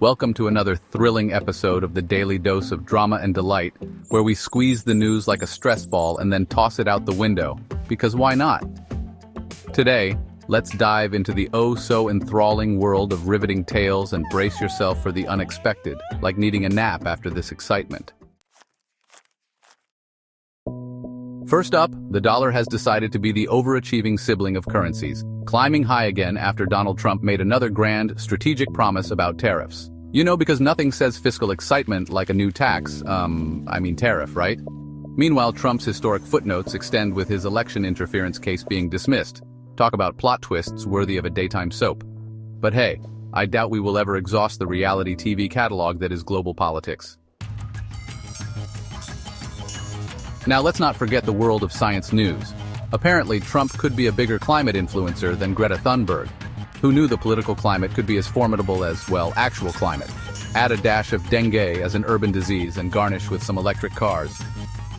Welcome to another thrilling episode of the Daily Dose of Drama and Delight, where we squeeze the news like a stress ball and then toss it out the window, because why not? Today, let's dive into the oh-so enthralling world of riveting tales and brace yourself for the unexpected, like needing a nap after this excitement. First up, the dollar has decided to be the overachieving sibling of currencies, climbing high again after Donald Trump made another grand, strategic promise about tariffs. You know, because nothing says fiscal excitement like a new tax, tariff, right? Meanwhile, Trump's historic footnotes extend with his election interference case being dismissed. Talk about plot twists worthy of a daytime soap. But hey, I doubt we will ever exhaust the reality TV catalog that is global politics. Now let's not forget the world of science news. Apparently, Trump could be a bigger climate influencer than Greta Thunberg. Who knew the political climate could be as formidable as, well, actual climate? Add a dash of dengue as an urban disease and garnish with some electric cars.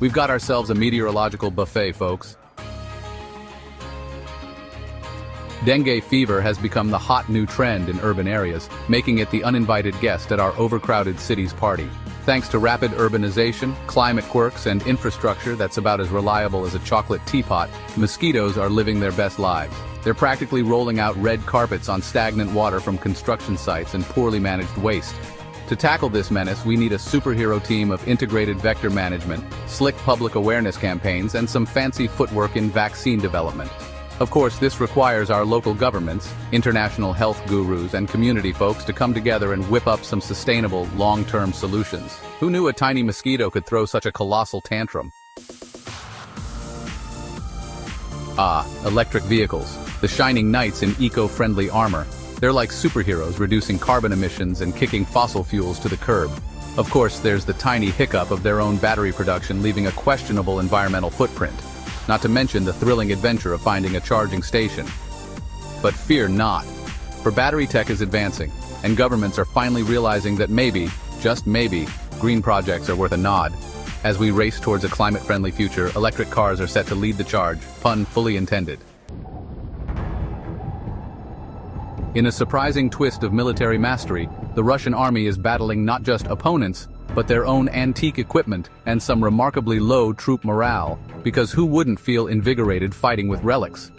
We've got ourselves a meteorological buffet, folks. Dengue fever has become the hot new trend in urban areas, making it the uninvited guest at our overcrowded city's party. Thanks to rapid urbanization, climate quirks, and infrastructure that's about as reliable as a chocolate teapot, mosquitoes are living their best lives. They're practically rolling out red carpets on stagnant water from construction sites and poorly managed waste. To tackle this menace, we need a superhero team of integrated vector management, slick public awareness campaigns, and some fancy footwork in vaccine development. Of course, this requires our local governments, international health gurus, and community folks to come together and whip up some sustainable, long-term solutions. Who knew a tiny mosquito could throw such a colossal tantrum? Electric vehicles, the shining knights in eco-friendly armor. They're like superheroes, reducing carbon emissions and kicking fossil fuels to the curb. Of course, there's the tiny hiccup of their own battery production, leaving a questionable environmental footprint. Not to mention the thrilling adventure of finding a charging station. But fear not, for battery tech is advancing, and governments are finally realizing that maybe, just maybe, green projects are worth a nod. As we race towards a climate-friendly future, electric cars are set to lead the charge, pun fully intended. In a surprising twist of military mastery, the Russian army is battling not just opponents, but their own antique equipment and some remarkably low troop morale, because who wouldn't feel invigorated fighting with relics?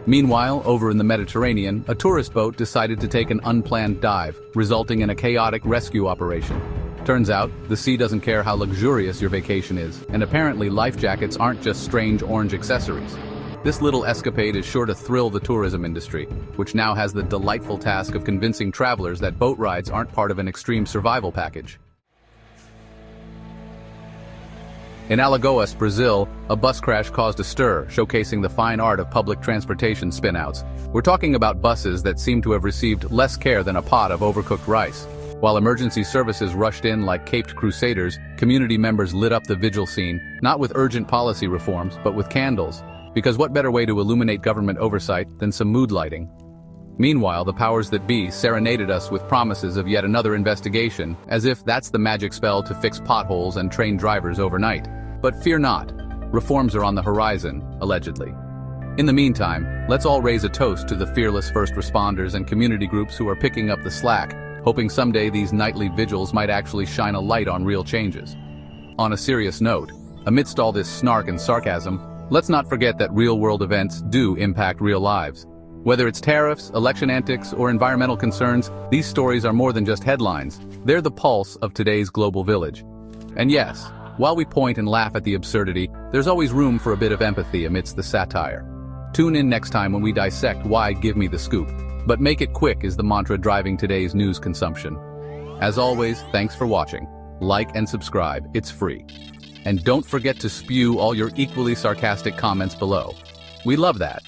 Meanwhile, over in the Mediterranean, a tourist boat decided to take an unplanned dive, resulting in a chaotic rescue operation. Turns out, the sea doesn't care how luxurious your vacation is, and apparently life jackets aren't just strange orange accessories. This little escapade is sure to thrill the tourism industry, which now has the delightful task of convincing travelers that boat rides aren't part of an extreme survival package. In Alagoas, Brazil, a bus crash caused a stir, showcasing the fine art of public transportation spinouts. We're talking about buses that seem to have received less care than a pot of overcooked rice. While emergency services rushed in like caped crusaders, community members lit up the vigil scene, not with urgent policy reforms, but with candles. Because what better way to illuminate government oversight than some mood lighting? Meanwhile, the powers that be serenaded us with promises of yet another investigation, as if that's the magic spell to fix potholes and train drivers overnight. But fear not, reforms are on the horizon, allegedly. In the meantime, let's all raise a toast to the fearless first responders and community groups who are picking up the slack, hoping someday these nightly vigils might actually shine a light on real changes. On a serious note, amidst all this snark and sarcasm, let's not forget that real-world events do impact real lives. Whether it's tariffs, election antics, or environmental concerns, these stories are more than just headlines. They're the pulse of today's global village. And yes, while we point and laugh at the absurdity, there's always room for a bit of empathy amidst the satire. Tune in next time when we dissect why Give Me the Scoop. But make it quick is the mantra driving today's news consumption. As always, thanks for watching. Like and subscribe, it's free. And don't forget to spew all your equally sarcastic comments below. We love that.